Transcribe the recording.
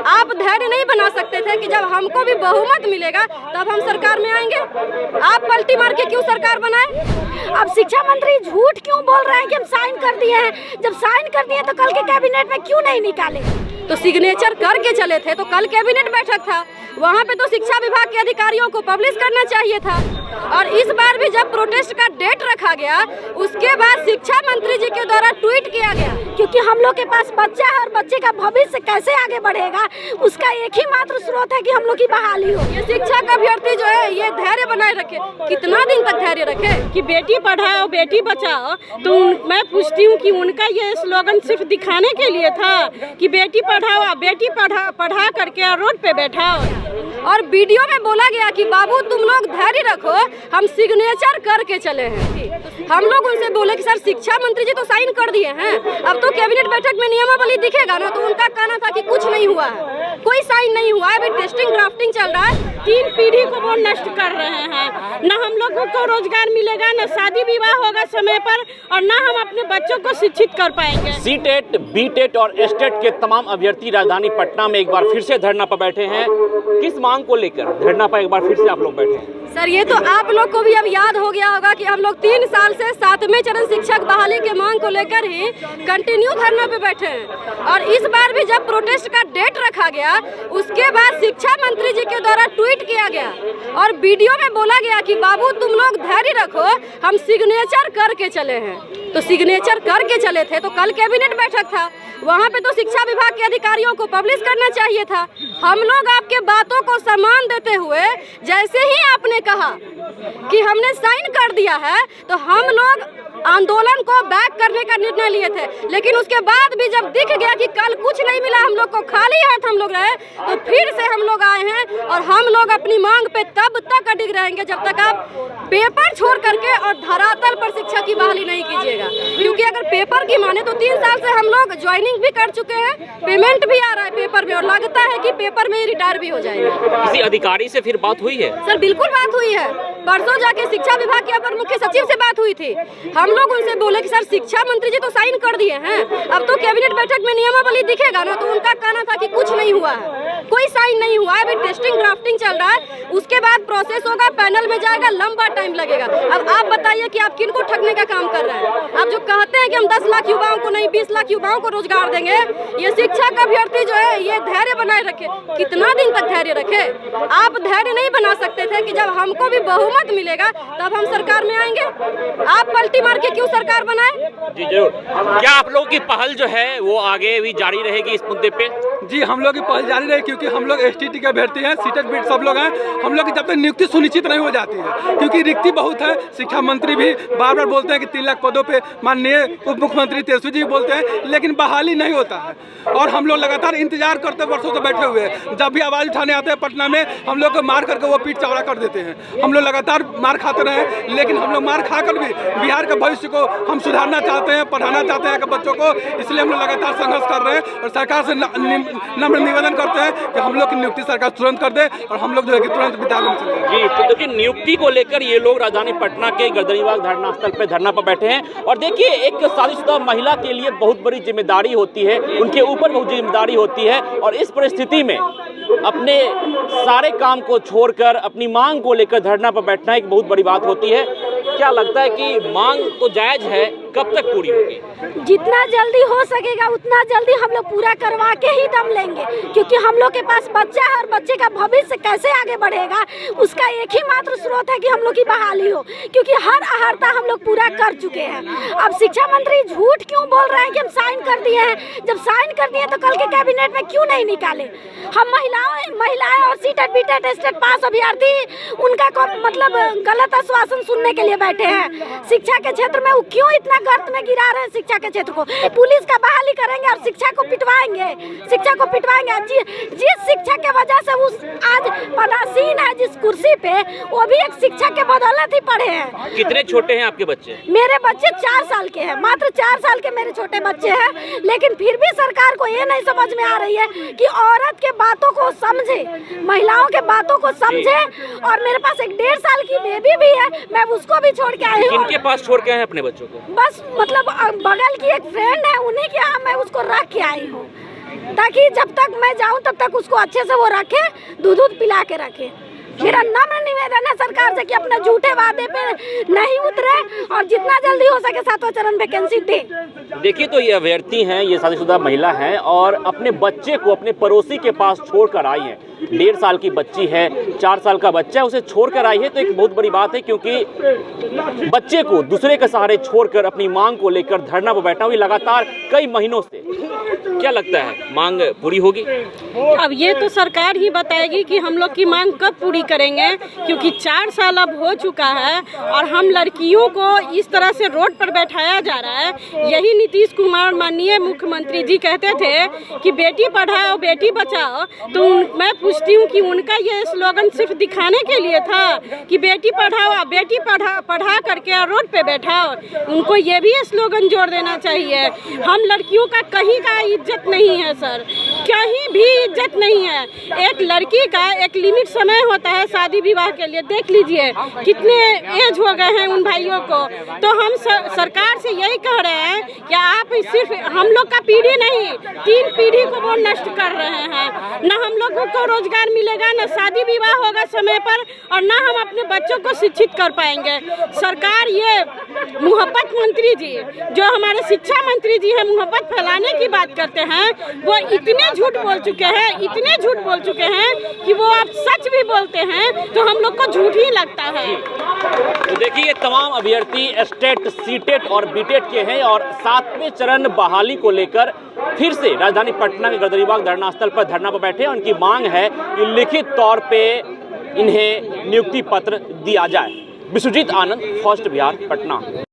आप धैर्य नहीं बना सकते थे कि जब हमको भी बहुमत मिलेगा तब हम सरकार में आएंगे? आप पलटी मार के क्यों सरकार बनाए? अब शिक्षा मंत्री झूठ क्यों बोल रहे हैं कि हम साइन कर दिए हैं? जब साइन कर दिए तो कल के कैबिनेट में क्यों नहीं निकाले? तो सिग्नेचर करके चले थे तो कल कैबिनेट बैठक था, वहाँ पे तो शिक्षा विभाग के अधिकारियों को पब्लिश करना चाहिए था। और इस बार भी जब प्रोटेस्ट का डेट रखा गया उसके बाद शिक्षा मंत्री जी के द्वारा ट्वीट किया गया, क्योंकि हम लोग के पास बच्चा है और बच्चे का भविष्य कैसे आगे बढ़ेगा उसका एक ही मात्र स्रोत है कि हम लोग की बहाली हो। ये शिक्षक अभ्यर्थी जो है ये धैर्य बनाए रखे, कितना दिन तक धैर्य रखे? कि बेटी पढ़ाओ बेटी बचाओ, तो मैं पूछती हूँ कि उनका ये स्लोगन सिर्फ दिखाने के लिए था कि बेटी पढ़ाओ बेटी पढ़ा करके रोड पे बैठाओ। और वीडियो में बोला गया कि बाबू तुम लोग धैर्य रखो, हम सिग्नेचर करके चले हैं। हम लोग उनसे बोले कि सर शिक्षा मंत्री जी तो साइन कर दिए हैं, अब तो कैबिनेट बैठक में नियमावली दिखेगा ना, तो उनका कहना था कि कुछ नहीं हुआ है, कोई साइन नहीं हुआ है, अभी टेस्टिंग ड्राफ्टिंग चल रहा है। 3 पीढ़ी को वो नष्ट कर रहे हैं, न हम लोगों को रोजगार मिलेगा, न शादी विवाह होगा समय पर, और न हम अपने बच्चों को शिक्षित कर पाएंगे। सीटेट, बीटेट और एस्टेट के तमाम अभ्यर्थी राजधानी पटना में एक बार फिर से धरना पर बैठे हैं। किस मांग को लेकर धरना पर एक बार फिर से आप लोग बैठे हैं? सर ये तो आप लोग को भी अब याद हो गया होगा कि हम लोग 3 साल से 7वें चरण शिक्षक बहाली के मांग को लेकर ही कंटिन्यू धरना पे बैठे हैं। और इस बार भी जब प्रोटेस्ट का डेट रखा गया उसके बाद शिक्षा मंत्री जी के द्वारा ट्वीट किया गया और वीडियो में बोला गया कि बाबू तुम लोग धैर्य रखो, हम सिग्नेचर करके चले हैं। तो सिग्नेचर करके चले थे तो कल कैबिनेट बैठक था, वहाँ पे तो शिक्षा विभाग के अधिकारियों को पब्लिश करना चाहिए था। हम लोग आपके बातों को सम्मान देते हुए जैसे ही आपने कहा कि हमने साइन कर दिया है तो हम लोग आंदोलन को बैक करने का निर्णय लिए थे, लेकिन उसके बाद भी जब दिख गया कि कल कुछ नहीं मिला, हम लोग को खाली हाथ हम लोग रहे, तो फिर से हम लोग आए हैं और हम लोग अपनी मांग पे तब तक अडिग रहेंगे जब तक आप पेपर छोड़ करके और धरातल पर शिक्षा की बहाली नहीं कीजिएगा। क्योंकि अगर पेपर की माने तो 3 साल से हम लोग ज्वाइनिंग भी कर चुके हैं, पेमेंट भी आ रहा है पेपर में, और लगता है कि पेपर में ही रिटायर भी हो जाएगा। किसी अधिकारी से फिर बात हुई है? सर बिल्कुल बात हुई है, परसों जाके शिक्षा विभाग के अपर मुख्य सचिव से बात हुई थी। हम लोग उनसे बोले कि सर शिक्षा मंत्री जी तो साइन कर दिए हैं, अब तो कैबिनेट बैठक में नियमावली दिखेगा ना, तो उनका कहना था कि कुछ नहीं हुआ है, कोई साइन नहीं हुआ है, अभी टेस्टिंग ड्राफ्टिंग चल रहा है, उसके बाद प्रोसेस होगा, पैनल में जाएगा, लंबा टाइम लगेगा। अब आप बताइए कि आप किनको ठगने का काम कर रहे हैं? आप जो कहते हैं कि हम 10 लाख युवाओं को नहीं 20 लाख युवाओं को रोजगार देंगे, ये शिक्षक अभ्यर्थी जो है ये धैर्य बनाए रखे, कितना दिन तक धैर्य रखे? आप धैर्य नहीं बना सकते थे कि जब हमको भी बहुमत मिलेगा तब हम सरकार में आएंगे? आप पलटी मार के क्यों सरकार बनाए? जी जरूर। क्या आप लोगों की पहल जो है वो आगे भी जारी रहेगी इस मुद्दे पे? जी हम लोग की पहल जारी रहेगी, क्योंकि हम लोग एसटीटी के अभ्यर्थी हैं, सीटेट बीट सब लोग हैं। हम लोग की जब तक नियुक्ति सुनिश्चित नहीं हो जाती है, क्योंकि रिक्ति बहुत है, शिक्षा मंत्री भी बार बार बोलते हैं कि 3 लाख पदों पे, माननीय उप मुख्यमंत्री तेजस्वी जी बोलते हैं, लेकिन बहाली नहीं होता है। और हम लोग लगातार इंतजार करते वर्षों से बैठे हुए हैं। जब भी आवाज़ उठाने आते हैं पटना में, हम लोग को मार करके वो पीठ चौड़ा कर देते हैं। हम लोग लगातार मार खाते रहे, लेकिन हम लोग मार खाकर भी बिहार के भविष्य को हम सुधारना चाहते हैं, पढ़ाना चाहते हैं बच्चों को, इसलिए हम लोग लगातार संघर्ष कर रहे हैं और सरकार से नम्र निवेदन करते हैं कि हम लोग की नियुक्ति सरकार तुरंत कर दे और हम लोग जो है कि तुरंत विद्यालय में चले जाएं। जी तो देखिए, नियुक्ति को लेकर ये लोग राजधानी पटना के गर्दनीबाग धरना स्थल पर धरना पर बैठे हैं। और देखिए, एक शादीशुदा महिला के लिए बहुत बड़ी जिम्मेदारी होती है, उनके ऊपर बहुत जिम्मेदारी होती है, और इस परिस्थिति में अपने सारे काम को छोड़कर अपनी मांग को लेकर धरना पर बैठना एक बहुत बड़ी बात होती है। क्या लगता है कि मांग तो जायज है, कब तक पूरी होगी? जितना जल्दी हो सकेगा उतना जल्दी हम लोग पूरा करवा के ही दम लेंगे, क्योंकि हम लोग के पास बच्चा है और बच्चे का भविष्य कैसे आगे बढ़ेगा उसका एक ही मात्र स्रोत है कि हम लोग की बहाली हो, क्योंकि हर अहर्ता हम लोग पूरा कर चुके हैं। अब शिक्षा मंत्री झूठ क्यों बोल रहे हैं कि हम साइन कर दिए हैं? जब साइन कर दिए तो कल के कैबिनेट में क्यों नहीं निकाले? हम महिलाएं और सीटेट बीटेट एस्टेट पास अभ्यर्थी उनका मतलब गलत आश्वासन सुनने के लिए बैठे हैं। शिक्षा के क्षेत्र में वो क्यों इतना गर्त में गिरा रहे हैं? शिक्षा के क्षेत्र को पुलिस का बहाली करेंगे और शिक्षा को पिटवाएंगे, शिक्षा को पिटवाएंगे। जिस शिक्षा के वजह से उस आज पदासीन है जिस कुर्सी पे, वो भी एक शिक्षा के बदौलत ही पढ़े हैं। कितने छोटे हैं आपके बच्चे? मेरे बच्चे 4 साल के हैं, मात्र 4 साल के मेरे छोटे बच्चे हैं, लेकिन फिर भी सरकार को ये नहीं समझ में आ रही है कि औरत के बातों को समझे, महिलाओं के बातों को समझे। और मेरे पास एक 1.5 साल की बेबी भी है, मैं उसको भी छोड़ के आई हूँ। किनके पास छोड़ के आए हैं अपने बच्चों को? बस मतलब बगल की एक फ्रेंड है, उन्हीं के यहाँ मैं उसको रख के आई हूँ। ताकि जब तक मैं जाऊं तब तक उसको अच्छे से वो रखे, दूध पिला के रखे। मेरा नम्र निवेदन है सरकार से कि अपने झूठे वादे पे नहीं उतरे और जितना जल्दी हो सके 7वां चरण वैकेंसी दे। देखिए, तो ये अभ्यर्थी हैं, ये शादीशुदा महिला हैं और अपने बच्चे को अपने पड़ोसी के पास छोड़कर आई हैं। 1.5 साल की बच्ची है, 4 साल का बच्चा है, उसे छोड़कर आई है। तो एक बहुत बड़ी बात है, क्योंकि बच्चे को दूसरे के सहारे छोड़कर अपनी मांग को लेकर धरना पर बैठा हुई लगातार कई महीनों से। क्या लगता है, मांग पूरी होगी? अब ये तो सरकार ही बताएगी कि हम लोग की मांग कब पूरी करेंगे, क्योंकि 4 साल अब हो चुका है और हम लड़कियों को इस तरह से रोड पर बैठाया जा रहा है। यही नीतीश कुमार माननीय मुख्यमंत्री जी कहते थे कि बेटी पढ़ाओ बेटी बचाओ, तो मैं पूछती हूँ कि उनका ये स्लोगन सिर्फ दिखाने के लिए था कि बेटी पढ़ाओ बेटी पढ़ा करके रोड पे बैठाओ। उनको ये भी स्लोगन जोड़ देना चाहिए। हम लड़कियों का कहीं का इज्जत नहीं है सर, कहीं भी इज्जत नहीं है। एक लड़की का एक लिमिट समय होता है शादी विवाह के लिए। देख लीजिए कितने एज हो गए हैं उन भाइयों को। तो हम सरकार से यही कह रहे हैं कि आप सिर्फ हम लोग का पीढ़ी नहीं, 3 पीढ़ी को वो नष्ट कर रहे हैं। न हम लोगों को रोजगार मिलेगा, न शादी विवाह होगा समय पर, और न हम अपने बच्चों को शिक्षित कर पाएंगे। सरकार ये मोहब्बत मंत्री जी जो हमारे शिक्षा मंत्री जी है, मोहब्बत फैलाने की बात करते हैं, वो इतने झूठ बोल चुके हैं, इतने झूठ बोल चुके हैं कि वो आप सच भी बोलते हैं तो हम लोग को झूठ ही लगता है। तो देखिए, तमाम अभ्यर्थी स्टेट, सीटेट और बीटेट के हैं और 7वें चरण बहाली को लेकर फिर से राजधानी पटना के गर्दनीबाग धरना स्थल पर धरना पर बैठे। उनकी मांग है कि लिखित तौर पे इन्हें नियुक्ति पत्र दिया जाए। विश्वजीत आनंद, फर्स्ट बिहार, पटना।